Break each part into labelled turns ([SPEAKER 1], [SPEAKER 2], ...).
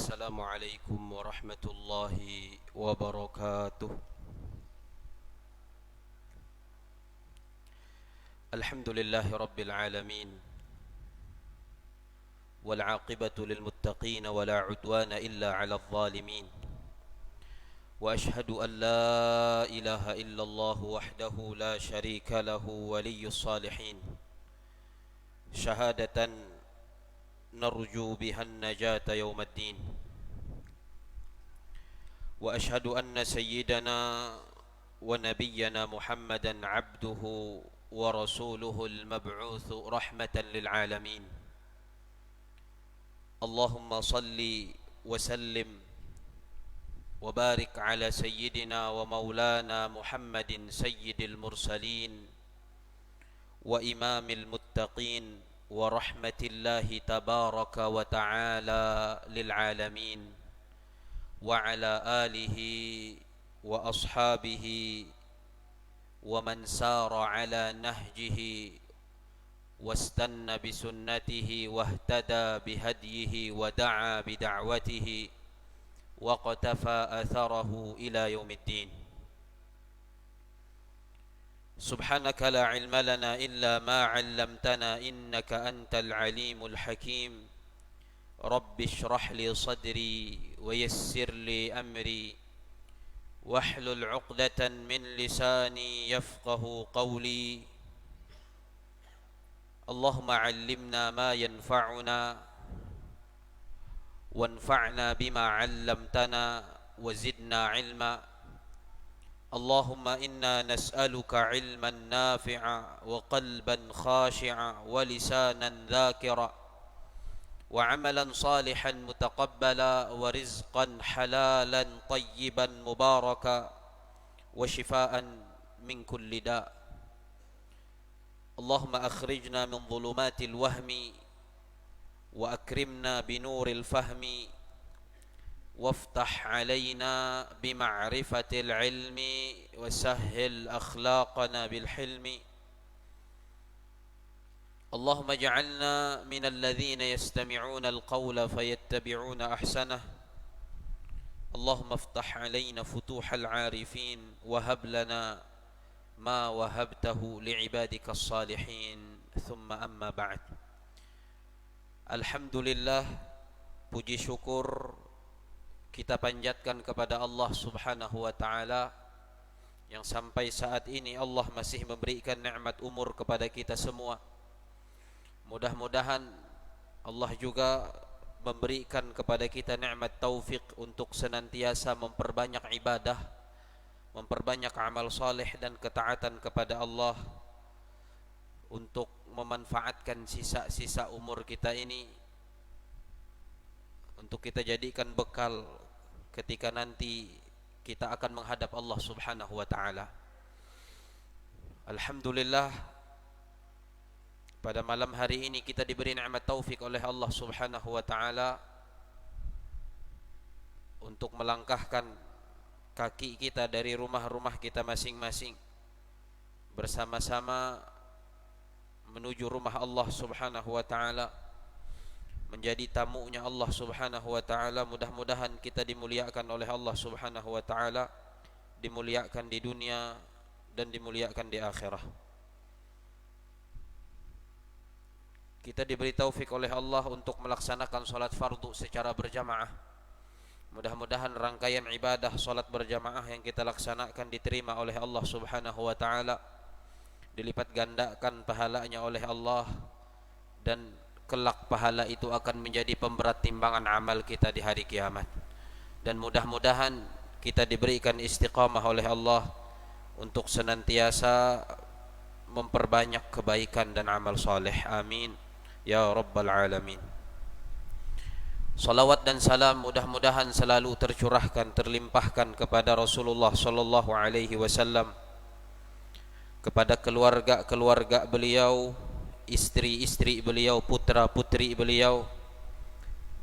[SPEAKER 1] السلام عليكم ورحمة الله وبركاته. الحمد لله رب العالمين، والعاقبة للمتقين ولا عدوان إلا على الظالمين، وأشهد أن لا إله إلا الله وحده لا شريك له ولي الصالحين، شهادة نرجو بها النجاة يوم الدين. وأشهد أن سيدنا ونبينا محمدا عبده ورسوله المبعوث رحمة للعالمين. اللهم صل وسلم وبارك على سيدنا ومولانا محمد سيد المرسلين وإمام المتقين ورحمة الله تبارك وتعالى للعالمين، وعلى آله وأصحابه ومن سار على نهجه واستنى بسنته واهتدى بهديه ودعا بدعوته وقتفى أثره إلى يوم الدين. سبحانك لا علم لنا إلا ما علمتنا إنك أنت العليم الحكيم. رب اشرح لي صدري ويسر لي أمري واحلل عقدة من لساني يفقه قولي. اللهم علمنا ما ينفعنا وانفعنا بما علمتنا وزدنا علما. اللهم إنا نسألك علما نافعا وقلبا خاشعا ولسانا ذاكرا وعملا صالحا متقبلا ورزقا حلالا طيبا مباركا وشفاء من كل داء. اللهم أخرجنا من ظلمات الوهم وأكرمنا بنور الفهم وافتح علينا بمعرفة العلم وسهل أخلاقنا بالحلم. اللهم اجعلنا من الذين يستمعون القول فيتبعون أحسنه. اللهم افتح علينا فتوح العارفين وهب لنا ما وهبته لعبادك الصالحين. ثم أما بعد. Alhamdulillah, puji syukur kita panjatkan kepada Allah Subhanahu wa taala yang sampai saat ini Allah masih memberikan nikmat umur kepada kita semua. Mudah-mudahan Allah juga memberikan kepada kita nikmat taufik untuk senantiasa memperbanyak ibadah, memperbanyak amal saleh dan ketaatan kepada Allah, untuk memanfaatkan sisa-sisa umur kita ini untuk kita jadikan bekal ketika nanti kita akan menghadap Allah Subhanahu wa taala. Alhamdulillah, pada malam hari ini kita diberi nikmat taufik oleh Allah Subhanahu wa taala untuk melangkahkan kaki kita dari rumah-rumah kita masing-masing bersama-sama menuju rumah Allah Subhanahu wa taala, menjadi tamunya Allah Subhanahu wa taala. Mudah-mudahan kita dimuliakan oleh Allah Subhanahu wa taala, dimuliakan di dunia dan dimuliakan di akhirah. Kita diberi taufik oleh Allah untuk melaksanakan salat fardu secara berjamaah. Mudah-mudahan rangkaian ibadah salat berjamaah yang kita laksanakan diterima oleh Allah Subhanahu wa taala, dilipat gandakan pahalanya oleh Allah, dan kelak pahala itu akan menjadi pemberat timbangan amal kita di hari kiamat. Dan mudah-mudahan kita diberikan istiqamah oleh Allah untuk senantiasa memperbanyak kebaikan dan amal saleh. Amin ya rabbal alamin. Salawat dan salam mudah-mudahan selalu tercurahkan, terlimpahkan kepada Rasulullah sallallahu alaihi wasallam, kepada keluarga-keluarga beliau, istri-istri beliau, putra-putri beliau,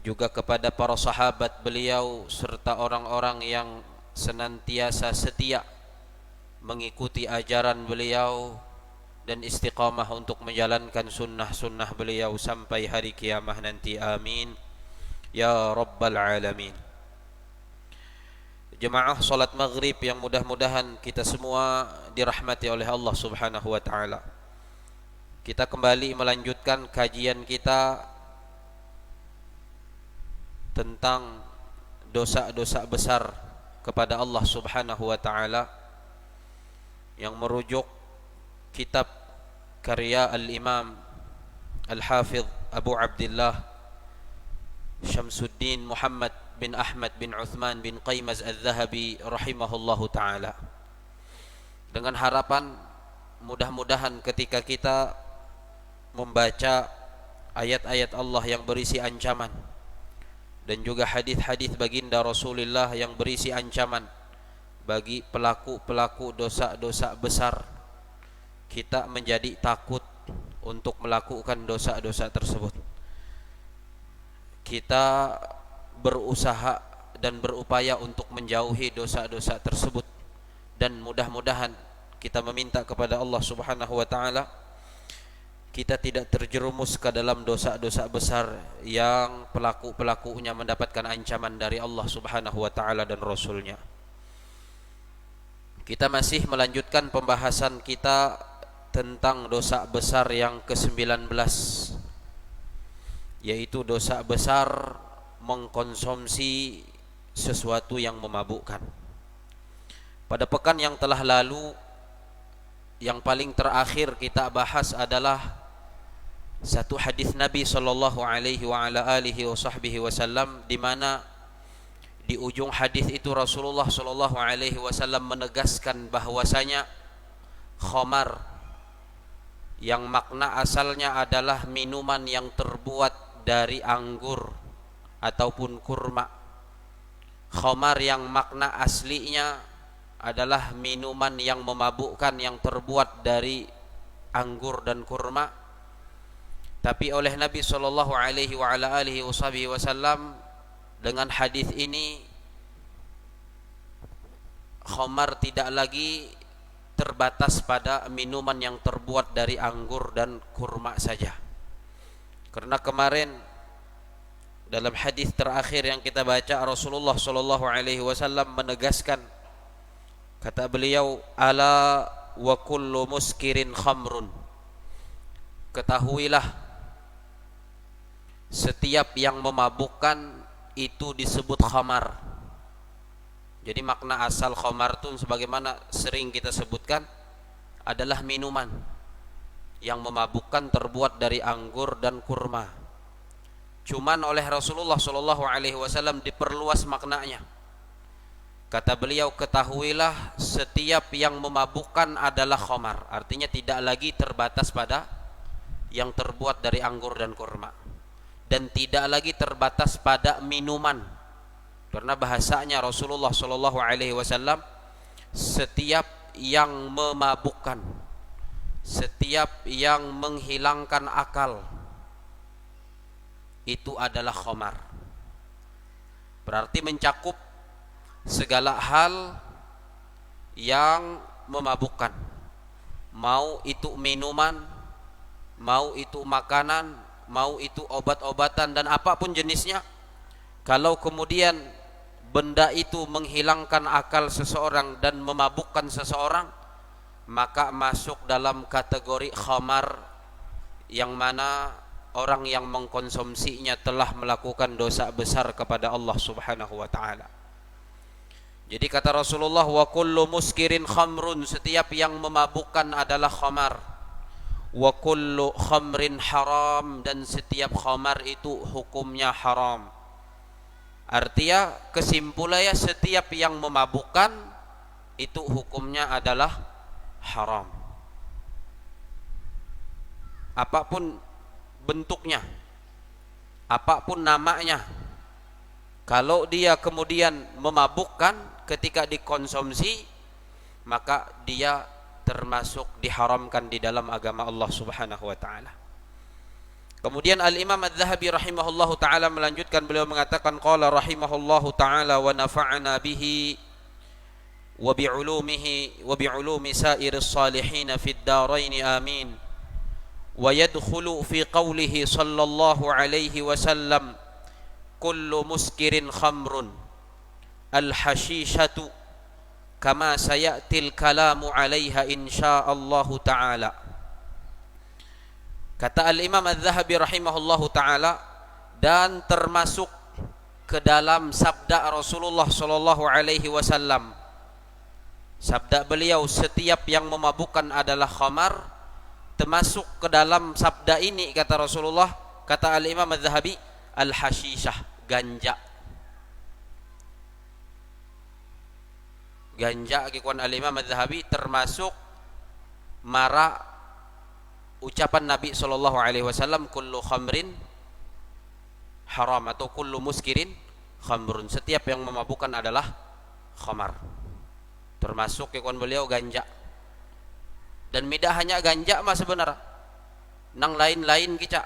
[SPEAKER 1] juga kepada para sahabat beliau serta orang-orang yang senantiasa setia mengikuti ajaran beliau dan istiqamah untuk menjalankan sunnah-sunnah beliau sampai hari kiamat nanti. Amin ya rabbal alamin. Jemaah salat maghrib yang mudah-mudahan kita semua dirahmati oleh Allah Subhanahu wa taala. Kita kembali melanjutkan kajian kita tentang dosa-dosa besar kepada Allah Subhanahu wa taala yang merujuk kitab karya Al-Imam Al-Hafidh Abu Abdullah Syamsuddin Muhammad bin Ahmad bin Uthman bin Qaymaz Al-Zahabi rahimahullahu ta'ala, dengan harapan mudah-mudahan ketika kita membaca ayat-ayat Allah yang berisi ancaman dan juga hadis-hadis baginda Rasulullah yang berisi ancaman bagi pelaku-pelaku dosa-dosa besar, kita menjadi takut untuk melakukan dosa-dosa tersebut. Kita berusaha dan berupaya untuk menjauhi dosa-dosa tersebut, dan mudah-mudahan kita meminta kepada Allah Subhanahu wa taala kita tidak terjerumus ke dalam dosa-dosa besar yang pelaku-pelakunya mendapatkan ancaman dari Allah Subhanahu wa taala dan Rasulnya. Kita masih melanjutkan pembahasan kita tentang dosa besar yang ke-19, yaitu dosa besar mengkonsumsi sesuatu yang memabukkan. Pada pekan yang telah lalu, yang paling terakhir kita bahas adalah satu hadis Nabi sallallahu alaihi wa ala alihi wasallam, di mana di ujung hadis itu Rasulullah sallallahu alaihi wasallam menegaskan bahwasanya khamar, yang makna asalnya adalah minuman yang terbuat dari anggur ataupun kurma. Khamar yang makna aslinya adalah minuman yang memabukkan yang terbuat dari anggur dan kurma. Tapi oleh Nabi sallallahu alaihi wa ala alihi wasallam, dengan hadis ini khamar tidak lagi terbatas pada minuman yang terbuat dari anggur dan kurma saja. Karena kemarin dalam hadis terakhir yang kita baca, Rasulullah sallallahu alaihi wasallam menegaskan, kata beliau, ala wa kullu muskirin khamrun, ketahuilah setiap yang memabukkan itu disebut khamar. Jadi makna asal khamar itu sebagaimana sering kita sebutkan adalah minuman yang memabukkan terbuat dari anggur dan kurma. Cuman oleh Rasulullah sallallahu alaihi wasallam diperluas maknanya. Kata beliau, ketahuilah setiap yang memabukkan adalah khamar. Artinya tidak lagi terbatas pada yang terbuat dari anggur dan kurma, dan tidak lagi terbatas pada minuman. Karena bahasanya Rasulullah sallallahu alaihi wasallam, setiap yang memabukkan, setiap yang menghilangkan akal, itu adalah khamar. Berarti mencakup segala hal yang memabukkan, mau itu minuman, mau itu makanan, mau itu obat-obatan dan apapun jenisnya. Kalau kemudian benda itu menghilangkan akal seseorang dan memabukkan seseorang, maka masuk dalam kategori khamar, yang mana orang yang mengkonsumsinya telah melakukan dosa besar kepada Allah Subhanahu wa taala. Jadi kata Rasulullah, wa kullu muskirin khamrun, setiap yang memabukkan adalah khamar. Wa kullu khamrin haram, dan setiap khamar itu hukumnya haram. Artinya kesimpulannya setiap yang memabukkan itu hukumnya adalah haram, apapun bentuknya, apapun namanya. Kalau dia kemudian memabukkan ketika dikonsumsi, maka dia termasuk diharamkan di dalam agama Allah Subhanahu wa taala. Kemudian Al-Imam Al-Zahabi rahimahullahu taala melanjutkan, beliau mengatakan, qala rahimahullahu taala wa nafa'ana bihi wa bi'ulumihi wa bi'ulumi sairis salihin fid darain amin. Wa yadkhulu fi qawlihi sallallahu alaihi wasallam kullu muskirin khamrun al-hashishatu kama sayatil kalamu 'alaiha insyaallahu ta'ala. Kata Al-Imam Az-Zahabi rahimahullahu ta'ala, dan termasuk ke dalam sabda Rasulullah sallallahu alaihi wasallam, sabda beliau, setiap yang memabukkan adalah khamar. Termasuk ke dalam sabda ini, kata Rasulullah, kata Al-Imam Az-Zahabi, al-hashishah, ganja. Ganja kikuan Al-Imam Az-Zahabi termasuk mara ucapan Nabi sallallahu alaihi wasallam, kullu khamrin haram atau kullu muskirin khamrun, setiap yang memabukkan adalah khamar. Termasuk kikuan beliau ganja. Dan tidak hanya ganja mah sebenarnya, nang lain-lain kita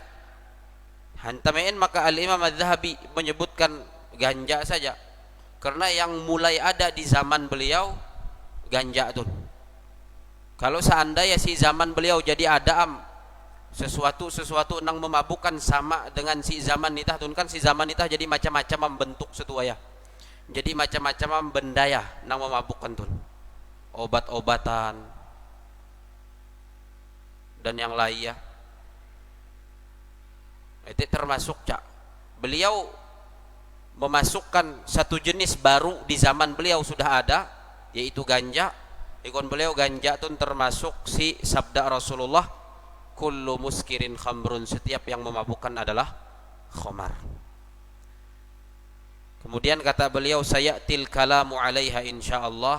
[SPEAKER 1] hantamein, maka Al-Imam Az-Zahabi menyebutkan ganja saja karena yang mulai ada di zaman beliau ganja tuh. Kalau seandainya si zaman beliau jadi ada sesuatu nang memabukkan sama dengan si zaman nitah tuh, kan si zaman nitah jadi macam-macam bentuk setuaya, jadi macam-macam bendaya nang memabukkan tuh, obat-obatan dan yang lain ya. Itu termasuk cak. Beliau memasukkan satu jenis baru di zaman beliau sudah ada, yaitu ganja. Ikon beliau ganja itu termasuk si sabda Rasulullah, kullu muskirin khamrun, setiap yang memabukkan adalah khamar. Kemudian kata beliau, sayatil kalamu 'alaiha insyaallah,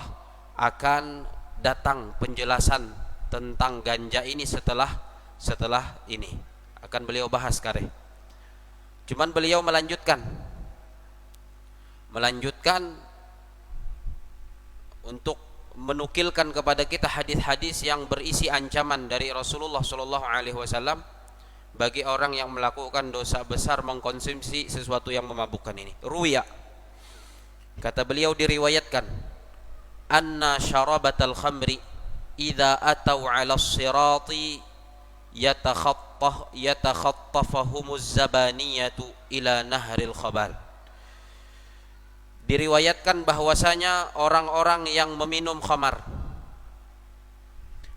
[SPEAKER 1] akan datang penjelasan tentang ganja ini setelah ini akan beliau bahas kare. Cuman beliau melanjutkan untuk menukilkan kepada kita hadis-hadis yang berisi ancaman dari Rasulullah sallallahu alaihi wasallam bagi orang yang melakukan dosa besar mengkonsumsi sesuatu yang memabukkan ini. Ruya, kata beliau, diriwayatkan, anna syarabatal khamri idza atau 'ala as-sirati yatakhattafahumuz zabaniyatu ila nahril khabal. Diriwayatkan bahwasanya orang-orang yang meminum khamar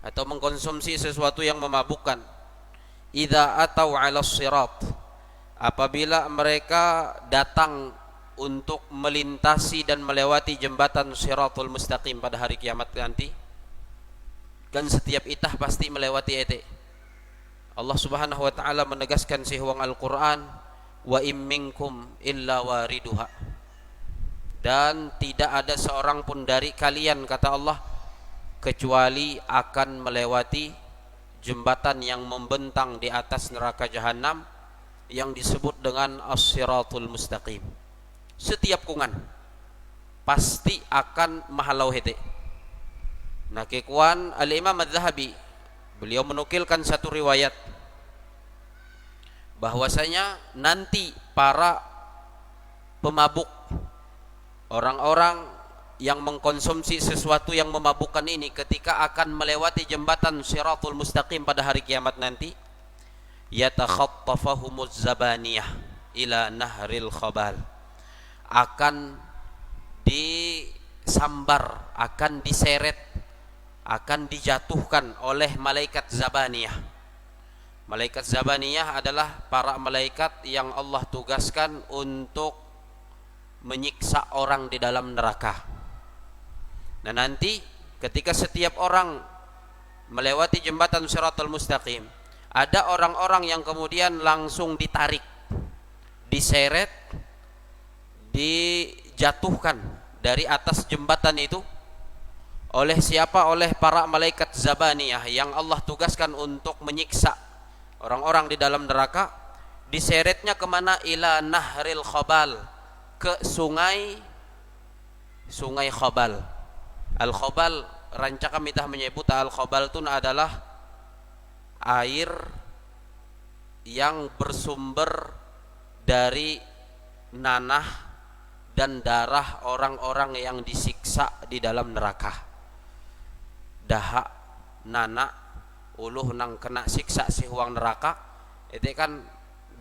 [SPEAKER 1] atau mengkonsumsi sesuatu yang memabukkan, idza atau 'ala as-sirat, apabila mereka datang untuk melintasi dan melewati jembatan Shiratul Mustaqim pada hari kiamat nanti, kan setiap itah pasti melewati ete. Allah Subhanahu wa taala menegaskan sihuang Al-Qur'an, wa im minkum illa wariduha, dan tidak ada seorang pun dari kalian, kata Allah, kecuali akan melewati jembatan yang membentang di atas neraka jahanam yang disebut dengan As-Siratul Mustaqim. Setiap kungan pasti akan mahalau hete. Nah, kekuan Al-Imam Az-Zahabi, beliau menukilkan satu riwayat bahwasanya nanti para pemabuk, orang-orang yang mengkonsumsi sesuatu yang memabukkan ini, ketika akan melewati jembatan Shiratul Mustaqim pada hari kiamat nanti, yatakhattafahumuz zabaniyah ila nahril khabal, akan disambar, akan diseret, akan dijatuhkan oleh malaikat zabaniyah. Malaikat zabaniyah adalah para malaikat yang Allah tugaskan untuk menyiksa orang di dalam neraka. Nah, nanti ketika setiap orang melewati jembatan Shiratul Mustaqim, ada orang-orang yang kemudian langsung ditarik, diseret, dijatuhkan dari atas jembatan itu. Oleh siapa? Oleh para malaikat zabaniyah yang Allah tugaskan untuk menyiksa orang-orang di dalam neraka. Diseretnya kemana? Ila nahril khabal, ke sungai Khabal. Al-Khabal, ranca kami tah menyebut Al-Khabal itu adalah air yang bersumber dari nanah dan darah orang-orang yang disiksa di dalam neraka. Dahak nana uluh nang kena siksa si huang neraka, itu kan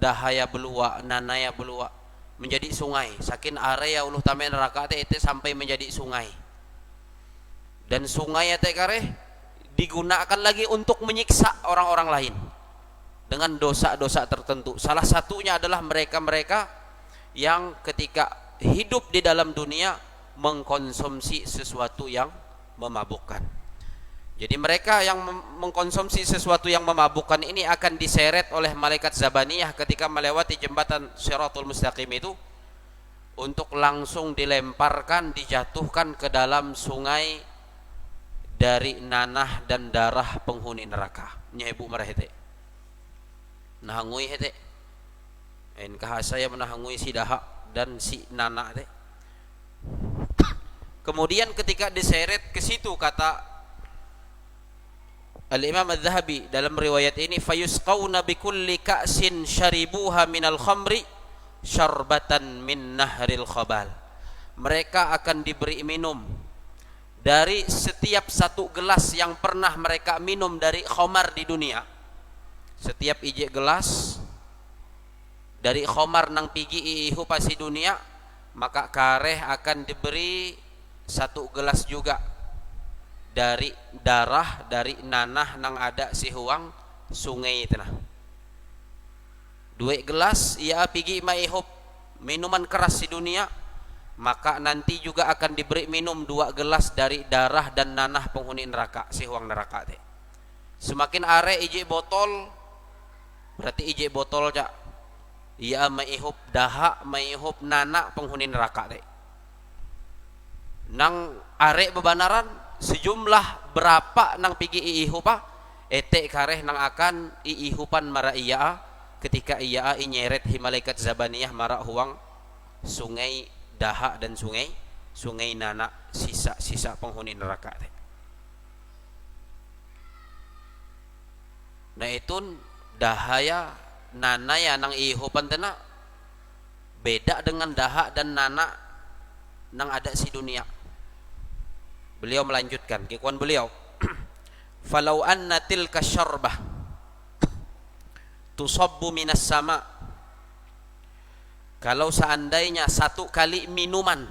[SPEAKER 1] dahaya belua, nanaya belua. menjadi sungai. Saking area uluh tame neraka teh itu sampai menjadi sungai. Dan sungai teh kareh digunakan lagi untuk menyiksa orang-orang lain dengan dosa-dosa tertentu. Salah satunya adalah mereka-mereka yang ketika hidup di dalam dunia mengkonsumsi sesuatu yang memabukkan. Jadi mereka yang mengkonsumsi sesuatu yang memabukkan ini akan diseret oleh malaikat Zabaniyah ketika melewati jembatan Shiratul Mustaqim itu untuk langsung dilemparkan, dijatuhkan ke dalam sungai dari nanah dan darah penghuni neraka. Nya ibu marah hete. Nahangui hete. Enkah saya menahangui si dahak dan si nanah teh. Kemudian ketika diseret ke situ, kata Al-Imam Al-Zahabi dalam riwayat ini, fayusqawna bikulli ka'sin syaribuha minal khamri syarbatan min nahril khabal. Mereka akan diberi minum dari setiap satu gelas yang pernah mereka minum dari khamar di dunia. Setiap ije gelas dari khamar nang pigi ihu pasi dunia, maka kareh akan diberi satu gelas juga dari darah, dari nanah nang ada si huang sungai itu nah. 2 gelas ia pigi maihup minuman keras di dunia, maka nanti juga akan diberi minum 2 gelas dari darah dan nanah penghuni neraka, si huang neraka teh. Semakin are ije botol, berarti ije botol ja ia maihup dahak, maihup nanah penghuni neraka teh. Nang are bebanaran sejumlah berapa nang pigi iihupa etek kareh nang akan iihupan mara iya ketika iya inyeret hi malaikat Zabaniyah mara huang sungai dahak dan sungai nana, sisa-sisa penghuni neraka teh. Nah itu dahaya nanaya nang iihupan teh beda dengan dahak dan nana nang ada si dunia. Beliau melanjutkan, kekuan beliau, falau anna tilka syarbah tusabbu minas sama, kalau seandainya satu kali minuman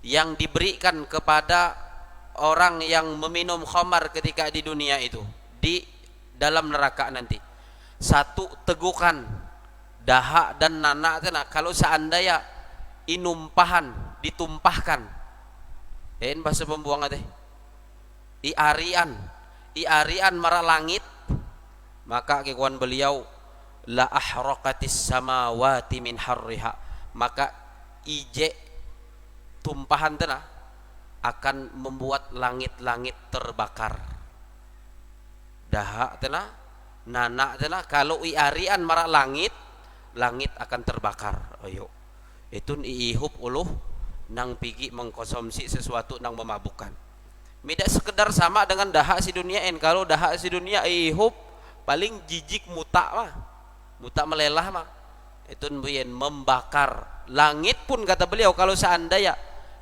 [SPEAKER 1] yang diberikan kepada orang yang meminum khamar ketika di dunia itu, di dalam neraka nanti, satu tegukan dahak dan nana, kalau seandainya inumpahan, ditumpahkan, bahasa pembuang teh iarian mara langit, maka kekuan beliau la ahraqatis samawati min harriha, maka ije tumpahan tena akan membuat langit-langit terbakar. Dahak tena nana tena kalau iarian mara langit, langit akan terbakar. Ayo itu iihub uluh nang pigi mengkonsumsi sesuatu nang memabukkan. Tidak sekedar sama dengan dahak si dunia kalau dahak si dunia ihub paling jijik muta mah, muta melelah mah, itu membakar langit pun, kata beliau, kalau seandainya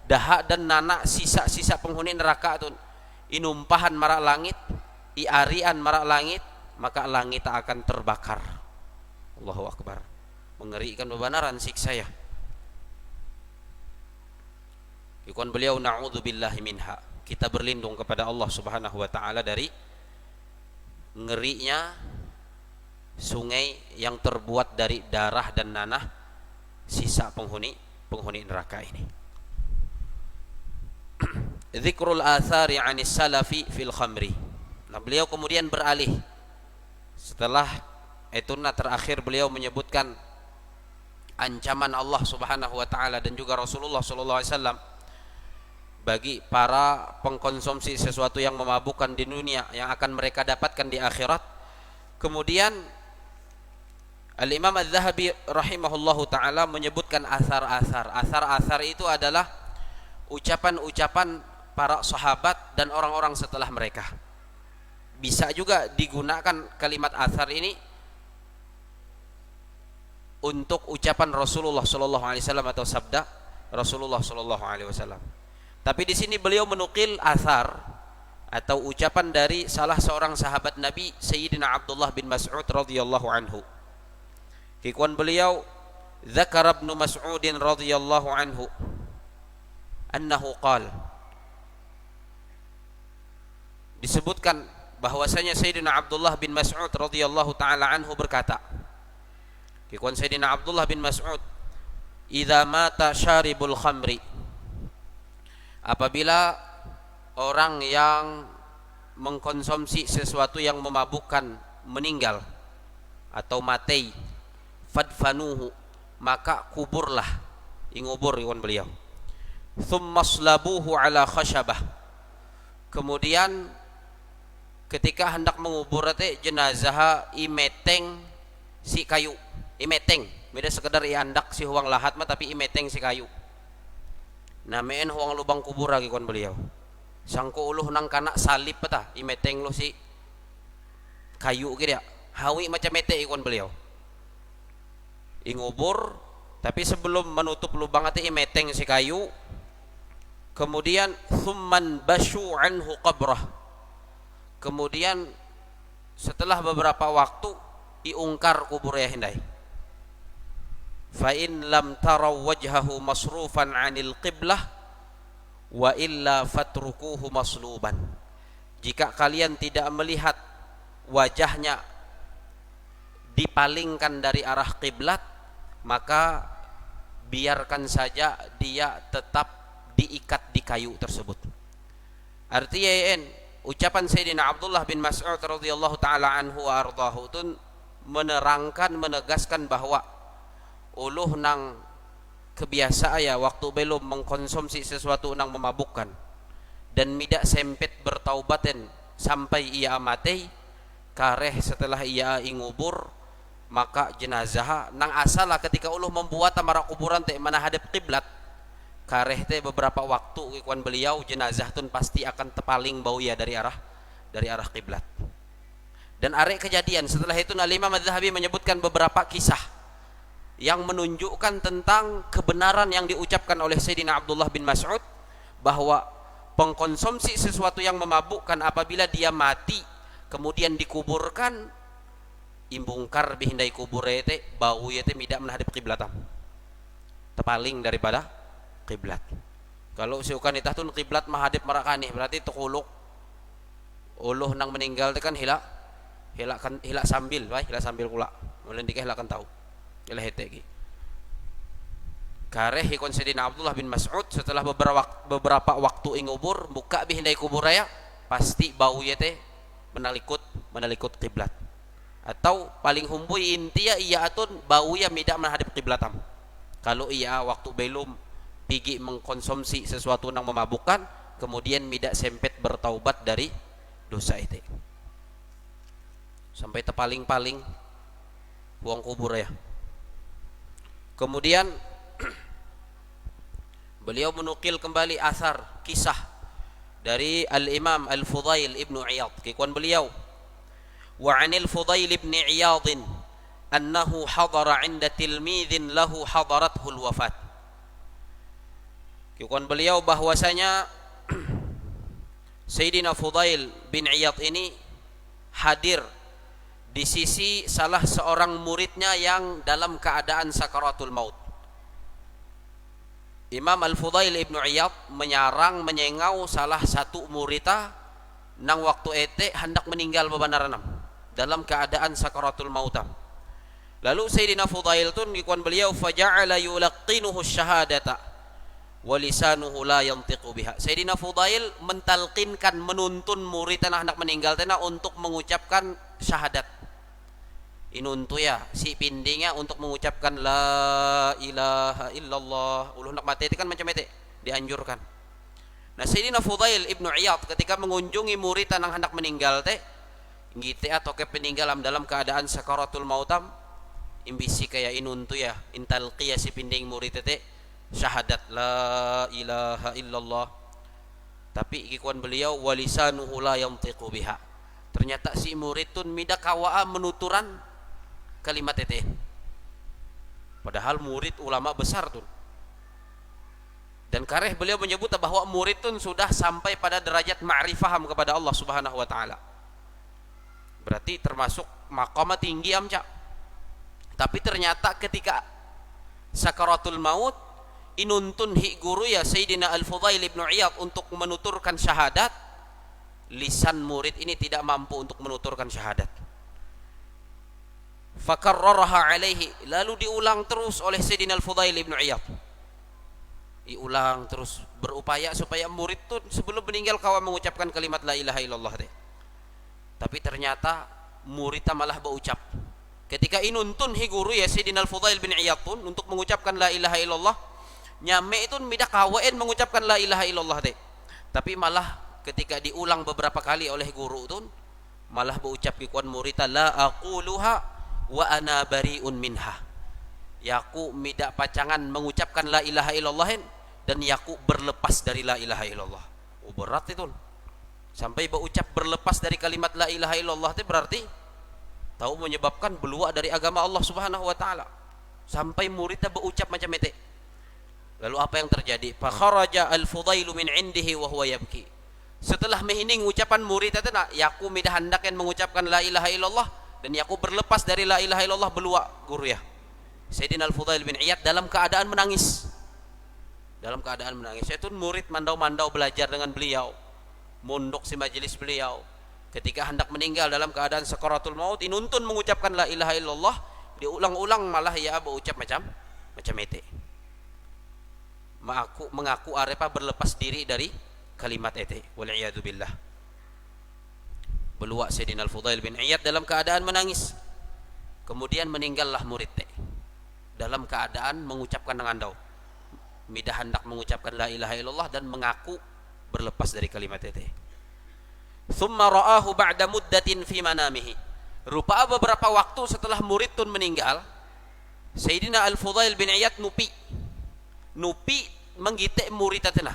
[SPEAKER 1] dahak dan nana sisa-sisa penghuni neraka itu inumpahan marak langit, iarian marak langit, maka langit tak akan terbakar. Allahu Akbar, mengerikan bebenaran siksa ya. Ikon beliau na'udzubillahi minha, kita berlindung kepada Allah Subhanahu wa taala dari ngerinya sungai yang terbuat dari darah dan nanah sisa penghuni neraka ini. Dzikrul athari 'anis salafi fil khamri. Nah, beliau kemudian beralih setelah itu terakhir beliau menyebutkan ancaman Allah Subhanahu wa taala dan juga Rasulullah sallallahu alaihi wasallam bagi para pengkonsumsi sesuatu yang memabukkan di dunia yang akan mereka dapatkan di akhirat. Kemudian Al-Imam Al-Zahabi rahimahullahu ta'ala menyebutkan asar-asar itu adalah ucapan-ucapan para sahabat dan orang-orang setelah mereka. Bisa juga digunakan kalimat asar ini untuk ucapan Rasulullah sallallahu alaihi wasallam atau sabda Rasulullah sallallahu alaihi wasallam. Tapi di sini beliau menukil asar atau ucapan dari salah seorang sahabat Nabi, Sayyidina Abdullah bin Mas'ud radhiyallahu anhu. Kikuan beliau, Dzakara Ibnu Mas'ud radhiyallahu anhu annahu qala, disebutkan bahwasanya Sayyidina Abdullah bin Mas'ud radhiyallahu taala anhu berkata, kikuan Sayyidina Abdullah bin Mas'ud, idza mata syaribul khamri, apabila orang yang mengkonsumsi sesuatu yang memabukkan meninggal atau mati, fadfanuhu, maka kuburlah, ingubur iwan beliau, thumma slabuhu ala khasyabah, kemudian ketika hendak mengubur teh jenazah imeteng si kayu, imeteng beda sekedar iandak si huang lahat mah, tapi imeteng si kayu nameen huang lubang kubur lagi kon beliau, sangko uluh nang kana salib peta imeteng lo si kayu gitu ya, hawi macam mete ikon beliau ingubur, tapi sebelum menutup lubang ate imeteng si kayu, kemudian thumman basyu anhu qabrah, kemudian setelah beberapa waktu iungkar kuburnya hindai, fa in lam taraw wajhahu masrufan 'anil qiblah wa illa fatrukuhu masluban, jika kalian tidak melihat wajahnya dipalingkan dari arah kiblat, maka biarkan saja dia tetap diikat di kayu tersebut. Artinya ucapan Sayyidina Abdullah bin Mas'ud radhiyallahu taala anhu wa ardhahu itu menerangkan, menegaskan bahwa uluh nang kebiasa ya waktu belum mengkonsumsi sesuatu nang memabukkan dan midak sempet bertaubaten sampai ia mati, kareh setelah ia ingubur, maka jenazah nang asalah ketika uluh membuat tamara kuburan teh mana hadap kiblat, kareh teh beberapa waktu ikuan beliau jenazah tun pasti akan tepaling bau ya dari arah kiblat. Dan arek kejadian setelah itu Imam Az-Zahabi menyebutkan beberapa kisah yang menunjukkan tentang kebenaran yang diucapkan oleh Sayyidina Abdullah bin Mas'ud bahwa pengkonsumsi sesuatu yang memabukkan apabila dia mati kemudian dikuburkan, imbungkar bihindai kubur teh bau teh tidak menghadap kiblatam, tepaling daripada kiblat. Kalau siukan itah tun kiblat menghadap marakani, berarti tekuluk uluh nang meninggal teh kan hilak sambil kula mulai dikeh hilakan tahu ilah hetegi kareh ikon Sayyidina Abdullah bin Mas'ud setelah beberapa waktu ingubur buka bihindai kubur raya pasti bau teh menalikut kiblat, atau paling humbui intia iya atun bau ya tidak menghadap kiblatam kalau ia waktu belum pigi mengkonsumsi sesuatu yang memabukkan kemudian tidak sempet bertaubat dari dosa itu sampai tepaling-paling buang kubur ya. Kemudian beliau menukil kembali asar kisah dari Al-Imam Al-Fudail Ibnu Iyad, kikuan beliau, wa 'anil Fudail ibn Iyad annahu hadara 'inda tilmidhin lahu hadarathul wafat. Kikuan beliau bahwasanya Sayyidina Fudail bin Iyad ini hadir di sisi salah seorang muridnya yang dalam keadaan sakaratul maut. Imam Al-Fudail Ibnu Iyad menyengau salah satu muridnya nang waktu ete hendak meninggal bebandaranam dalam keadaan sakaratul mautam. Lalu Sayyidina Fudail tun dikuan beliau faja'ala yulaqqinuhu syahadata wa lisanuhu la yantiqu biha. Sayyidina Fudail mentalqinkan, menuntun muridnya hendak meninggal tena untuk mengucapkan syahadat. Inuntu ya si pindingnya untuk mengucapkan la ilaha illallah. Uluh nak mati itu kan macam itu dianjurkan. Nah Sayyidina Fudail Ibnu Iyad ketika mengunjungi murid yang hendak meninggal teh ngite atau ke peninggalan dalam keadaan sakaratul mautam imbisi kayak inuntu ya intalqiya si pinding murid teh syahadat la ilaha illallah, tapi ikuan beliau walisanuhu la yantiqu biha. Ternyata si murid tun mida kawaa menuturan kalimat itu, padahal murid ulama besar tuh. Dan kareh beliau menyebut bahwa murid tun sudah sampai pada derajat ma'rifaham kepada Allah Subhanahu wa taala. Berarti termasuk maqamah tinggi amca. Tapi ternyata ketika sakaratul maut, inuntun hi guru ya Sayyidina Al-Fudail bin Iyad untuk menuturkan syahadat, lisan murid ini tidak mampu untuk menuturkan syahadat. Fakarraraha alaihi, lalu diulang terus oleh Sayyidina Al-Fudail bin Iyad. Diulang terus, berupaya supaya murid tuh sebelum meninggal kawan mengucapkan kalimat la ilaha illallah deh. Tapi ternyata muridnya malah berucap. Ketika inuntun hi guru ya Sayyidina Al-Fudail bin Iyad pun untuk mengucapkan la ilaha illallah, nyame itu midak kawain mengucapkan la ilaha illallah deh. Tapi malah ketika diulang beberapa kali oleh guru itu malah berucap kikuan muridnya la aquluha wa ana bariun minha. Yaku midak pacangan mengucapkan la ilaha illallah dan yaku berlepas dari la ilaha illallah. Oh, berat itu. Sampai berucap berlepas dari kalimat la ilaha illallah itu berarti tahu menyebabkan beluak dari agama Allah Subhanahu wa taala. Sampai muridnya berucap macam itu. Lalu apa yang terjadi? Fa kharaja al-Fudail min indihi wa huwa yabki. Setelah mehining ucapan murid itu nak yaku midah hendakan mengucapkan la ilaha illallah dan yaku berlepas dari la ilaha illallah beluak guru ya Sayyidina Al-Fudail bin Iyad dalam keadaan menangis. Dalam keadaan menangis. Itu murid mandau-mandau belajar dengan beliau, mondok si majelis beliau. Ketika hendak meninggal dalam keadaan sakaratul maut, inuntun mengucapkan la ilaha illallah, diulang-ulang malah ya berucap macam itu. Mengaku arepa berlepas diri dari kalimat itu. Wal iyadu billah. Beluak Sayyidina Al-Fudail bin Iyad dalam keadaan menangis. Kemudian meninggallah murid dalam keadaan mengucapkan dengan dau. Midah hendak mengucapkan la ilaha illallah dan mengaku berlepas dari kalimat itu. Thumma ra'ahu ba'da muddatin fi manamihi. Rupa beberapa waktu setelah murid tun meninggal, Sayyidina Al-Fudail bin Iyad nupi menggite murid tatena.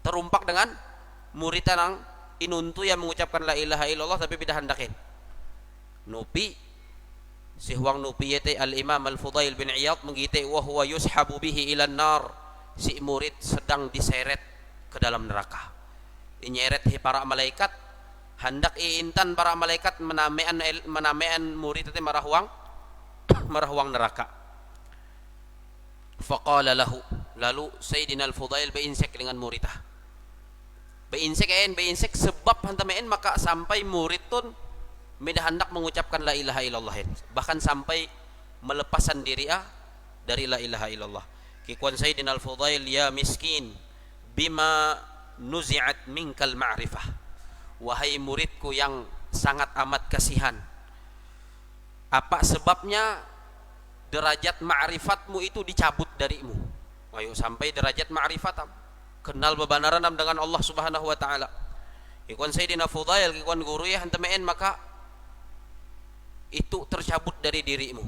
[SPEAKER 1] Terumpak dengan murid nang inuntu yang mengucapkan la ilaha illallah tapi bidah hendakin. Nupi si huang nupi yete Al-Imam Al-Fudail bin Iyad menggite wa huwa yushabu bihi ilan nar. Si murid sedang diseret ke dalam neraka. Inyeret hi para malaikat hendak iintan para malaikat menamean murid itu marahuang neraka. Faqala lahu, lalu Sayyidina Al-Fudail beinsek dengan muridnya. Beinsek sebab hantamein maka sampai murid tun midah hendak mengucapkan la ilaha illallah, bahkan sampai melepasan diri dari la ilaha illallah. Kikuan Sayyidina Al-Fudail, ya miskin bima nuzi'at minkal ma'rifah. Wahai muridku yang sangat amat kasihan, apa sebabnya derajat ma'rifatmu itu dicabut darimu? Ayo sampai derajat ma'rifat, kenal bebenaran dengan Allah Subhanahu wa taala. Kikuan Sayyidina Fudail, kikuan guru ya hantamein maka itu tercabut dari dirimu.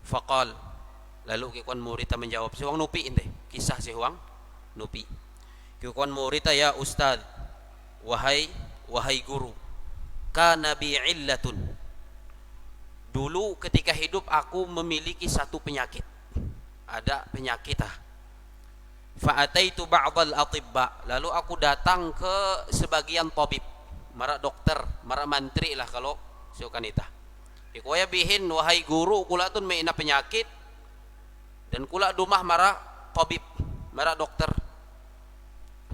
[SPEAKER 1] Faqal, lalu kikuan muridnya menjawab, si huang nupi inte, kisah si huang nupi. Kikuan muridnya, ya ustad, wahai guru, kana bi illatun. Dulu ketika hidup aku memiliki satu penyakit. Ada penyakit fa ataitu ba'dal atibba, lalu aku datang ke sebagian tabib, mara dokter, mara mantri lah kalau siukan itah. Ikuya bihin, wahai guru, kula tun may ina penyakit dan kula dumah mara tabib, mara dokter.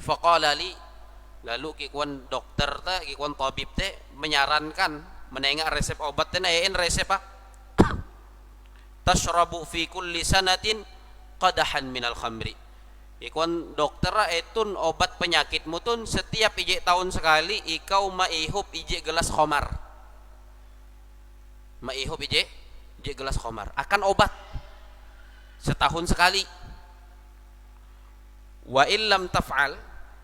[SPEAKER 1] Faqala li, lalu kikuan dokter kikuan tabib menyarankan menengah resep obat nain resep tashrabu fi kulli sanatin qadahan minal khamri. Kikuan dokter etun obat penyakitmu tun setiap ije tahun sekali ikau maihup ije gelas khamar. Maihup ije gelas khamar akan obat setahun sekali. Wa illam taf'al,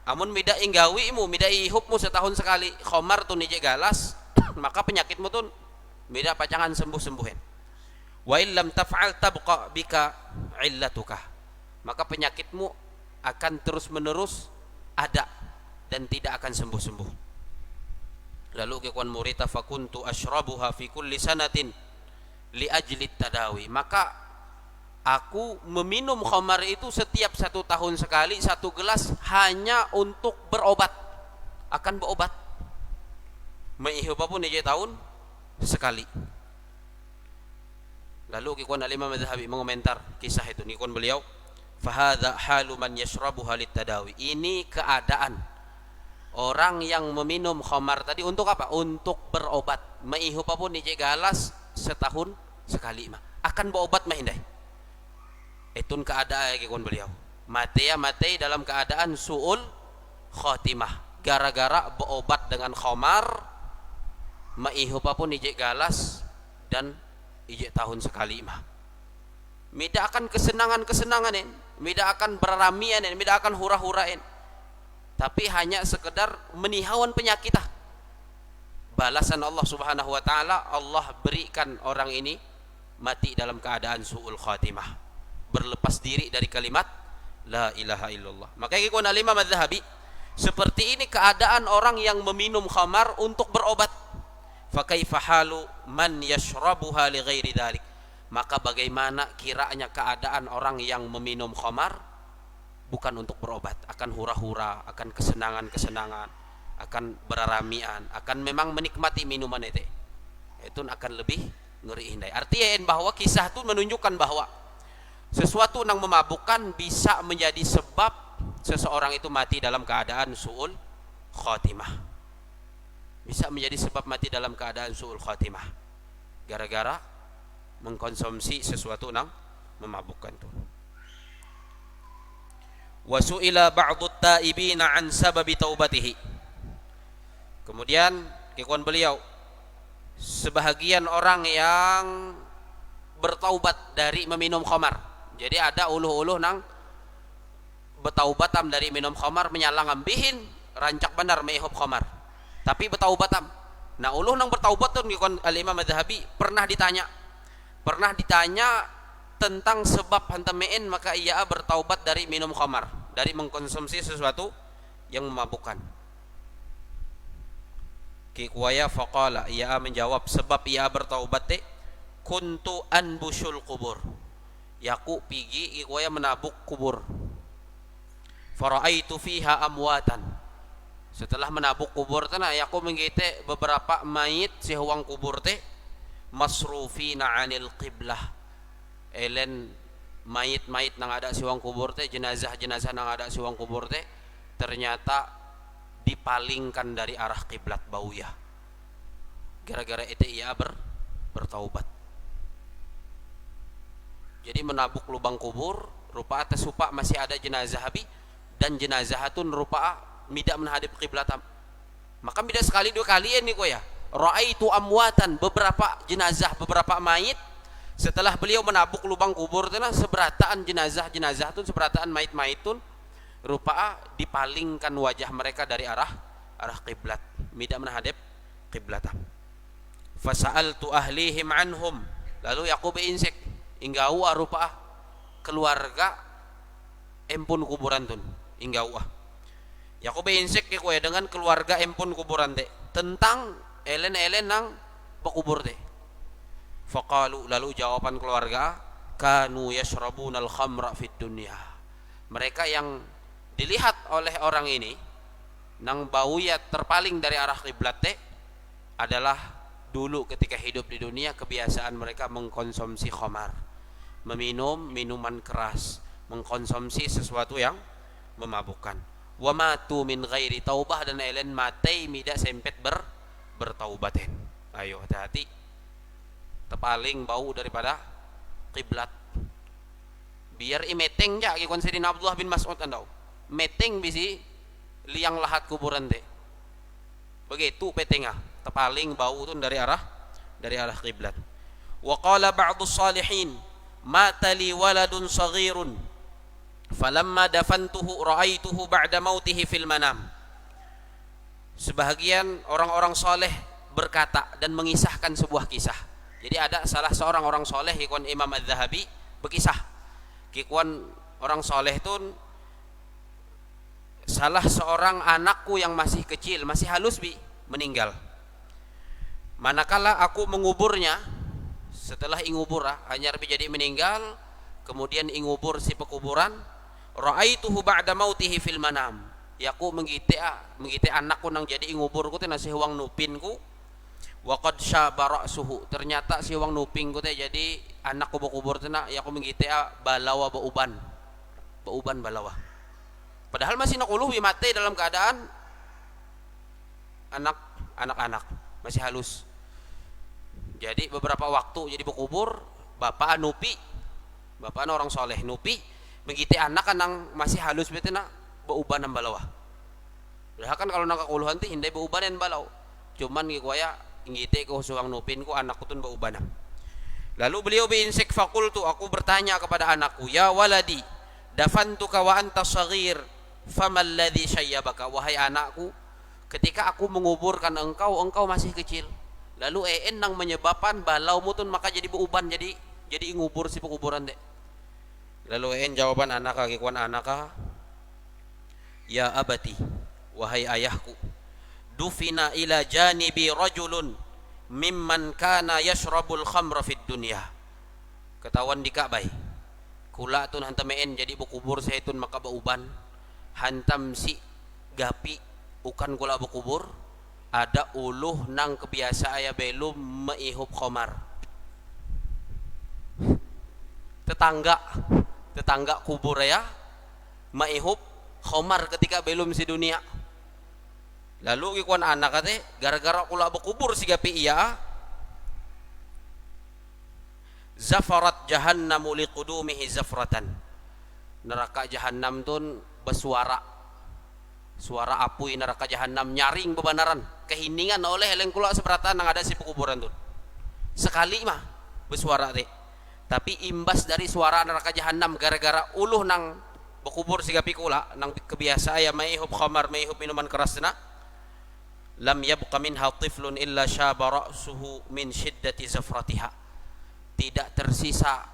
[SPEAKER 1] amun mida inggawimu, mida ihupmu setahun sekali khamar tun ije galas, maka penyakitmu tun mida pacangan sembuh-sembuhin. Wa illam taf'al tabqa bika illatuka, maka penyakitmu akan terus-menerus ada dan tidak akan sembuh-sembuh. Lalu kekuan murita fakuntu ashrabuha fi kulli sanatin li ajli tadawi, maka aku meminum khamar itu setiap 1 tahun sekali 1 gelas hanya untuk berobat, akan berobat. Maihup pun ije tahun sekali. Lalu kikuan Al-Imam Adz-Dzahabi mengomentar kisah itu. Kikuan beliau, fahadha halu man yashrabuha litadawi. Ini keadaan orang yang meminum khamar tadi untuk apa? Untuk berobat. Maihu papun ije galas setahun sekali mah. Akan berobat mah indai. Itun keadaan kikuan beliau. Mati dalam keadaan su'ul khatimah. Gara-gara berobat dengan khamar, maihu papun ije galas dan ije tahun sekali mah. Mida akan kesenangan-kesenangan ini, mida akan beraramian ini, mida akan hura-hurain. Tapi hanya sekedar menihawan penyakit. Balasan Allah Subhanahu wa taala, Allah berikan orang ini mati dalam keadaan su'ul khatimah, berlepas diri dari kalimat la ilaha illallah. Makanya kikuan Al-Imam Adz-Dzahabi, seperti ini keadaan orang yang meminum khamar untuk berobat. Fa kaifa halu man yashrabuha li ghairi dzalik. Maka bagaimana kiranya keadaan orang yang meminum khamar bukan untuk berobat, akan hura-hura, akan kesenangan-kesenangan, akan beraramian, akan memang menikmati minuman itu akan lebih ngeri indai. Artinya bahwa kisah itu menunjukkan bahwa sesuatu yang memabukkan bisa menjadi sebab seseorang itu mati dalam keadaan su'ul khatimah. Bisa menjadi sebab mati dalam keadaan su'ul khatimah gara-gara mengkonsumsi sesuatu yang memabukkan itu. Wa su'ila ba'dut ta'ibina an sababi taubatihi. Kemudian kikuan beliau, sebahagian orang yang bertaubat dari meminum khamar. Jadi ada uluh-uluh nang betaubatam dari minum khamar, menyalang ambihin rancak benar mehop khamar. Tapi betaubatam. Nah, uluh nang bertaubat tuh Al-Imam Adz-Dzahabi pernah ditanya tentang sebab hantamein maka ia bertaubat dari minum khamar, dari mengkonsumsi sesuatu yang memabukkan. Kikwaya faqala, ia menjawab sebab ia bertaubat te kuntu anbushul kubur. Yaku pigi kikwaya menabuk kubur. Faraitu fiha amwatan. Setelah menabuk kubur tanah, aku menggite beberapa mayit si huang kubur teh masrufina anil qiblah. Elen mayit-mayit nang ada si huang kubur teh, jenazah-jenazah nang ada si huang kubur teh ternyata dipalingkan dari arah kiblat bauya. Gara-gara itu ia bertaubat. Jadi menabuk lubang kubur, rupa atas supa masih ada jenazah habi, dan jenazah atun rupa tidak menghadap kiblat. Maka tidak sekali dua kali ini kok ya. Ra'aitu amwatan, beberapa jenazah, beberapa mayit. Setelah beliau menabuk lubang kubur itu seberataan jenazah-jenazah itu, seberataan mayit-mayit itu rupa dipalingkan wajah mereka dari arah kiblat, tidak menghadap kiblat. Fasa'altu ahlihim anhum, lalu aku beinsek inggau rupa keluarga empun kuburan tun inggau. Yaku beinsek ke kue dengan keluarga empun kuburan teh tentang elen-elen nang bakubur teh. Faqalu, lalu jawaban keluarga, kanu yashrabunal khamra fid dunya. Mereka yang dilihat oleh orang ini nang baunya terpaling dari arah kiblat teh adalah dulu ketika hidup di dunia kebiasaan mereka mengkonsumsi khamar, meminum minuman keras, mengkonsumsi sesuatu yang memabukkan. Wa matu min ghairi taubah, dan elen mati mida sempet bertaubatin. Ayo hati-hati, terpaling bau daripada kiblat. Biar imeteng ja kikon Sayyidina Abdullah bin Mas'ud andau. Meteng bisi liang lahat kuburan teh. Begitu petengah, terpaling bau tu dari arah kiblat. Wa qala ba'dus salihin, mata li waladun saghirun falamma dafantuhu ra'aituhu ba'da mautihi fil manam. Sebahagian orang-orang soleh berkata dan mengisahkan sebuah kisah. Jadi ada salah seorang orang soleh kikuan Imam Adz-Dzahabi berkisah. Kikuan orang soleh itu salah seorang anakku yang masih kecil, masih halus meninggal. Manakala aku menguburnya, setelah ingubur hanya jadi meninggal, kemudian ingubur si pekuburan, ra'aituhu ba'da mautihi fil manam. Yaku menggite anakku nang jadi inguburku teh nasi huang nupinku. wa qad syaba ra'suhu, ternyata si wang nuping ku teh jadi anak kubur teh ya aku menggite balawa bauban balawa, padahal masih nakuluh mati dalam keadaan anak-anak masih halus. Jadi beberapa waktu jadi berkubur bapak nupi, bapak orang soleh nupi begitu anak kan nang masih halus bete nak bauban balawa. Udah kan kalau nang kakuluhan teh hindai baubanan balau, cuman gitu ya ngite ko suang nupin ko anak kutun bauban. Lalu beliau biinsik fakultu, aku bertanya kepada anakku, ya waladi dafantuka wa anta saghir famal ladzi syayyabaka, wahai anakku, ketika aku menguburkan engkau masih kecil, lalu nang menyebabkan balau mutun maka jadi bauban, jadi ngubur si pekuburan dek. Lalu jawaban anak kagikuan anak, ya abati, wahai ayahku, dufina ila janibi rajulun mimman kana yashrabul khamra fid dunya. Ketahuan di Ka'bah kula tun hantam jadi berkubur saitun maka bauban, hantam si gapi ukan kula berkubur ada uluh nang kebiasa aya belum meihub khamar. tetangga kubur ya maihub khamar ketika belum si dunia. Lalu ikuan anak kate gara-gara kula berkubur si gapi iya zafarat jahannamu liqudumihi zafratan, neraka jahannam tun bersuara suara apui neraka jahannam nyaring bebanaran kehiningan oleh heleng kula seberatan nang ada si pekuburan tun sekali mah bersuara teh, tapi imbas dari suara neraka jahannam gara-gara uluh nang berkubur si gapi kula nang kebiasa ya maihub khamar maihub minuman keras na, lam yabqa minha tiflun illa syaba ra'suhu min syiddati zafratiha, tidak tersisa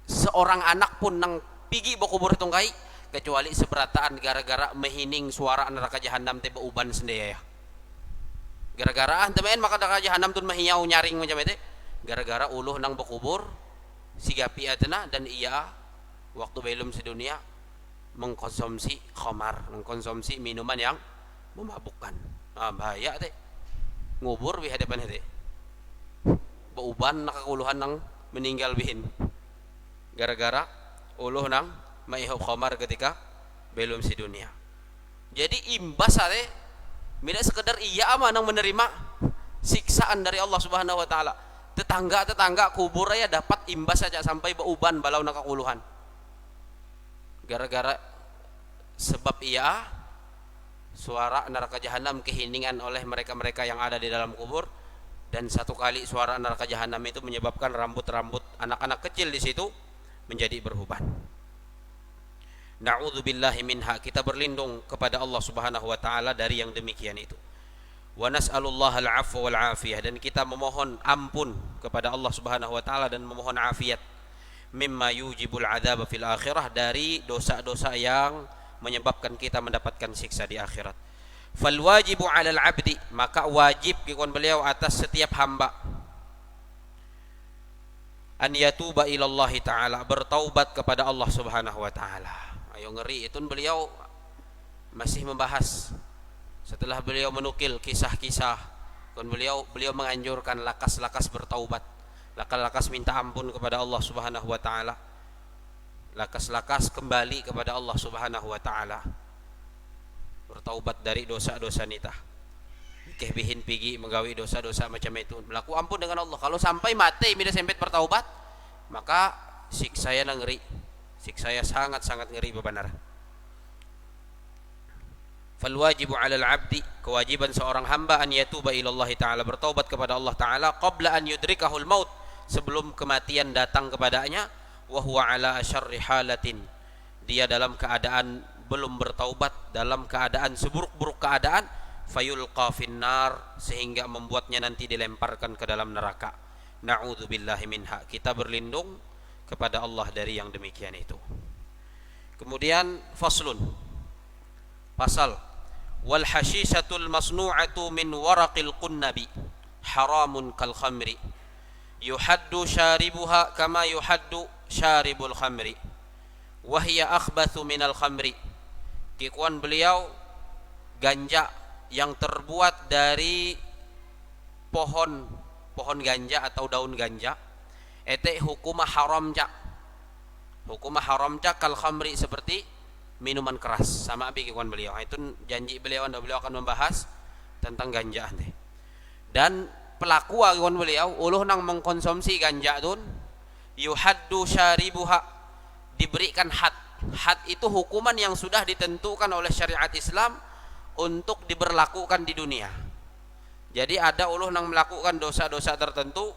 [SPEAKER 1] seorang anak pun nang pigi berkubur tungkai kecuali seberataan gara-gara mehining suara neraka jahanam teh bauban sendiri ya. Gara-gara temen maka neraka jahanam tun mahinyau nyaring macam itu gara-gara uluh nang berkubur si gapi atena dan iya waktu belum sedunia mengkonsumsi khamar, mengkonsumsi minuman yang memabukkan. Bahaya teh ngubur di hadapan teh bauban nakakuluhan nang meninggal bihin gara-gara uluh nang maihub khamar ketika belum si dunia. Jadi imbas teh tidak sekedar iya ama nang menerima siksaan dari Allah Subhanahu wa taala, tetangga kubur ya dapat imbas saja sampai bauban balau nakakuluhan gara-gara sebab iya suara neraka jahanam keheningan oleh mereka-mereka yang ada di dalam kubur, dan satu kali suara neraka jahanam itu menyebabkan rambut-rambut anak-anak kecil di situ menjadi berhuban. Na'udzubillahi minha, kita berlindung kepada Allah Subhanahu wa taala dari yang demikian itu. Wa nas'alullaha al-'afwa wal 'afiyah, dan kita memohon ampun kepada Allah Subhanahu wa taala dan memohon afiat mimma yujibul 'adzab fil akhirah, dari dosa-dosa yang menyebabkan kita mendapatkan siksa di akhirat. Fal wajibu 'alal 'abdi, maka wajib kikuan beliau atas setiap hamba an yatuba ilallah ta'ala, bertaubat kepada Allah Subhanahu wa taala. Ayo ngeri itu beliau masih membahas setelah beliau menukil kisah-kisah kan beliau menganjurkan lakas-lakas bertaubat, lakas-lakas minta ampun kepada Allah Subhanahu wa taala, lakas-lakas kembali kepada Allah Subhanahu wa taala, bertaubat dari dosa-dosa nita kehbihin pigi menggawi dosa-dosa macam itu, melaku ampun dengan Allah. Kalau sampai mati tidak sempet bertaubat, maka siksanya ngeri, siksanya sangat-sangat ngeri benar. Fal wajibu 'alal 'abdi, kewajiban seorang hamba an yatuba ila Allah taala, bertaubat kepada Allah taala qabla an yudrikahul maut, sebelum kematian datang kepadanya, wa huwa 'ala asyarri halatin, dia dalam keadaan belum bertaubat, dalam keadaan seburuk-buruk keadaan, fayulqa finnar, sehingga membuatnya nanti dilemparkan ke dalam neraka. Na'udzubillahi minha, kita berlindung kepada Allah dari yang demikian itu. Kemudian faslun, pasal, wal hashisatul masnu'atu min waraqil qunnabi haramun kal khamri yuhaddu syaribuha kama yuhaddu syaribul khamri wa hiya akhbathu minal khamri. Kikuan beliau, ganja yang terbuat dari pohon ganja atau daun ganja ete hukumah haram cak. Hukumah haram cak kal khamri, seperti minuman keras. Sama abi kawan beliau. Itu janji beliau akan membahas tentang ganja nanti. Dan pelaku kawan beliau uluh nang mengkonsumsi ganja tun yuhaddu syaribuha, diberikan had. Had itu hukuman yang sudah ditentukan oleh syariat Islam untuk diberlakukan di dunia. Jadi ada uluh nang melakukan dosa-dosa tertentu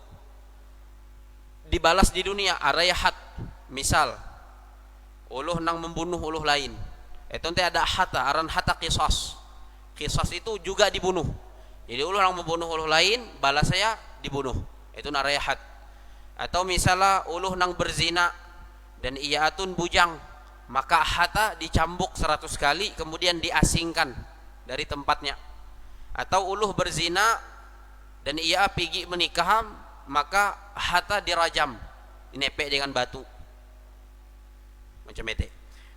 [SPEAKER 1] dibalas di dunia, araya had. Misal uluh nang membunuh uluh lain, itu nanti ada hata, aran hata qisas. Qisas itu juga dibunuh. Jadi uluh nang membunuh uluh lain, balas saya dibunuh, itu araya had. Atau misalnya uluh nang berzina dan ia atun bujang, maka hata dicambuk 100 kali kemudian diasingkan dari tempatnya. Atau uluh berzina dan ia pergi menikah, maka hata dirajam, dinepek dengan batu macam itu.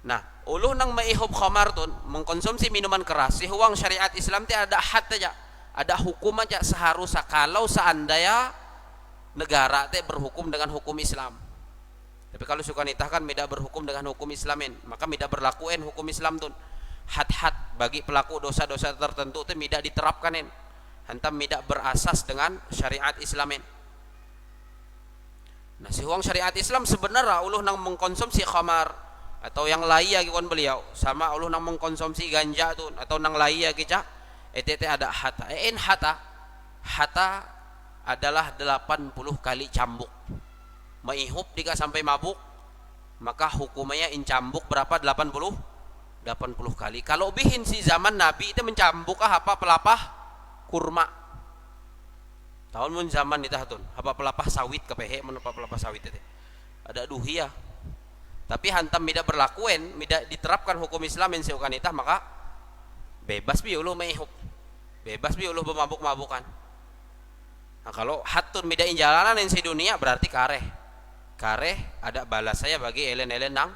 [SPEAKER 1] Nah, uluh nang maihub khamar tun, mengkonsumsi minuman keras, si huang syariat Islam ti ada had aja, ada hukum aja seharusnya kalau seandainya negara teh berhukum dengan hukum Islam. Tapi kalau suka nitah kan tidak berhukum dengan hukum Islamin, maka tidak berlakuin hukum Islam tun. Had-had bagi pelaku dosa-dosa tertentu itu tidak diterapkanin. Hantam tidak berasas dengan syariat Islamin. Nah, si huang syariat Islam sebenarnya uluh nang mengkonsumsi khamar atau yang lain kawan beliau, sama uluh nang mengkonsumsi ganja tun atau nang lain kica, etete ada hata. Hata adalah 80 kali cambuk. Maihub jika sampai mabuk, maka hukumnya incambuk berapa? 80 kali. Kalau bihin si zaman Nabi itu mencambuk apa pelapah kurma. Tahun mun zaman itu hatun, apa pelapah sawit kepehe menapa pelapah sawit itu. Ada duhia. Tapi hantam tidak berlakuin, tidak diterapkan hukum Islam yang seukan itah, maka bebas bi uluh maihub. Bebas bi uluh bermabuk-mabukan. Nah, kalau hatun tidak injalanan yang si dunia berarti kareh ada balas saya bagi elen-elen nang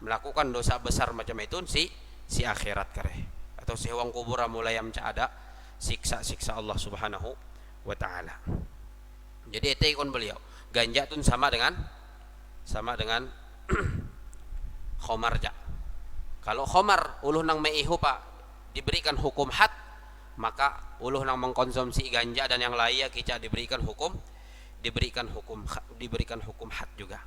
[SPEAKER 1] melakukan dosa besar macam itu si akhirat kareh, atau si wang kubur mulai amca ada siksa Allah Subhanahu wa taala. Jadi itu ikon beliau ganja tun sama dengan khomar ja. Kalau khomar uluh nang meihu pak diberikan hukum had, maka uluh nang mengkonsumsi ganja dan yang lainnya kita diberikan hukum had juga.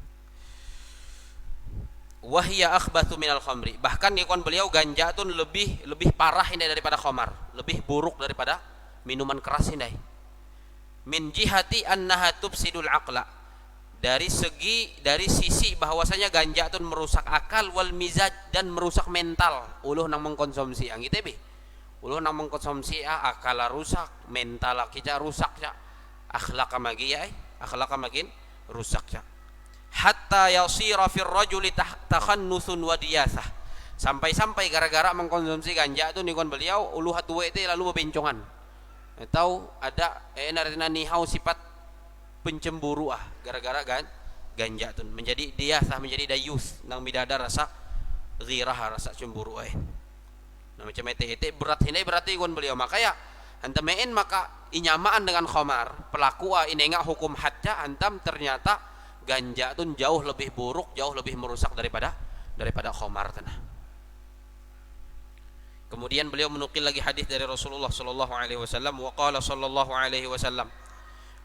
[SPEAKER 1] Wahya akhbathu minal khamri, bahkan ikon beliau ganja itu lebih parah ini daripada khamar, lebih buruk daripada minuman keras ini. Min jihati annaha tufsidul aqla, dari sisi bahwasanya ganja itu merusak akal, wal mizaj, dan merusak mental uluh nang mengkonsumsi ang gitu be. Uluh nang mengkonsumsi akal rusak, mental kita rusak ya, akhlak makin rusak ya. Hatta yasira fir rajuli takhannusun wa diyasah, sampai gara-gara mengkonsumsi ganja itu nikon beliau uluh hatuwe itu lalu bebencongan, atau ada narina nihau sifat pencemburu gara-gara ganja itu menjadi diyasah, menjadi dayus nang midada rasa ghirah, rasa cemburu nah macam itu berat ini berarti nikon beliau, makanya antamein maka inyamaan dengan khamar pelaku ini enggak hukum hadja, antam ternyata ganja itu jauh lebih buruk, jauh lebih merusak daripada khamar tanah. Kemudian beliau menukil lagi hadis dari Rasulullah sallallahu alaihi wasallam, wa qala sallallahu alaihi wasallam,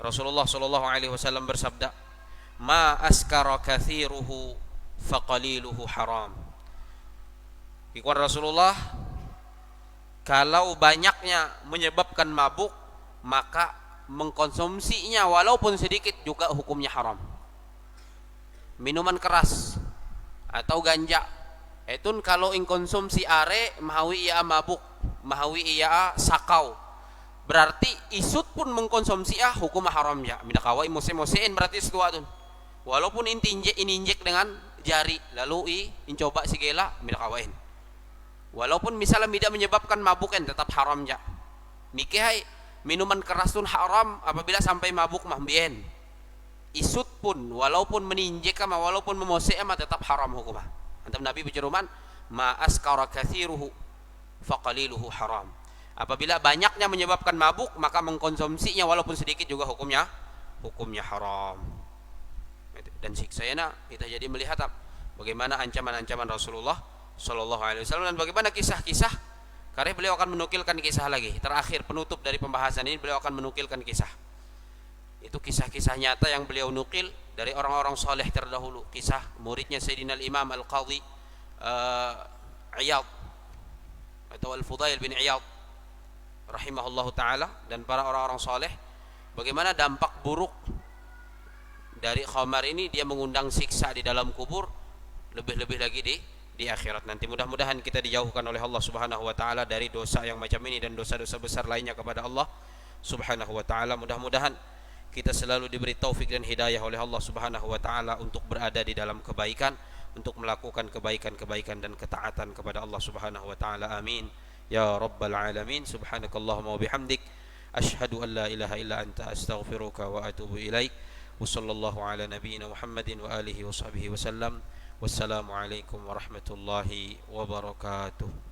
[SPEAKER 1] Rasulullah sallallahu alaihi wasallam bersabda, ma askara kathiruhu faqaliluhu haram. Ikwan Rasulullah, kalau banyaknya menyebabkan mabuk, maka mengkonsumsinya walaupun sedikit juga hukumnya haram. Minuman keras atau ganja itu kalau konsumsi are mahawi ia mabuk, mahawi ia sakau, berarti isut pun mengkonsumsi hukum haram ya. Mina kawai mose-mosein berarti sesuatu, walaupun injek dengan jari lalu incoba sigela mina kawain, walaupun misalnya tidak menyebabkan mabukan tetap haram ya. Mikihai minuman keras pun haram apabila sampai mabuk mahbien. Isut pun walaupun meninjek sama walaupun memosek ama tetap haram hukumah. Antam Nabi berceruman ma askara kathiruhu faqaliluhu haram. Apabila banyaknya menyebabkan mabuk, maka mengkonsumsinya walaupun sedikit juga hukumnya haram. Dan siksanya kita jadi melihat bagaimana ancaman-ancaman Rasulullah Shallallahu Alaihi Wasallam dan bagaimana kisah-kisah. Karena beliau akan menukilkan kisah lagi. Terakhir penutup dari pembahasan ini beliau akan menukilkan kisah. Itu kisah-kisah nyata yang beliau nukil dari orang-orang soleh terdahulu. Kisah muridnya Sayyidina Imam Al-Qadhi Iyad atau Al-Fudail bin Iyad rahimahullahu ta'ala, dan para orang-orang soleh, bagaimana dampak buruk dari khamar ini, dia mengundang siksa di dalam kubur, lebih-lebih lagi di akhirat nanti. Mudah-mudahan kita dijauhkan oleh Allah Subhanahu wa taala dari dosa yang macam ini dan dosa-dosa besar lainnya kepada Allah Subhanahu wa taala. Mudah-mudahan kita selalu diberi taufik dan hidayah oleh Allah Subhanahu wa taala untuk berada di dalam kebaikan, untuk melakukan kebaikan-kebaikan dan ketaatan kepada Allah Subhanahu wa taala. Amin ya rabbal alamin. Subhanakallahumma wa bihamdik, asyhadu an la ilaha illa anta, astaghfiruka wa atubu ilaik. Wa sallallahu ala nabiyyina Muhammadin wa alihi wa sahbihi wa sallam. Wassalamu alaikum warahmatullahi wabarakatuh.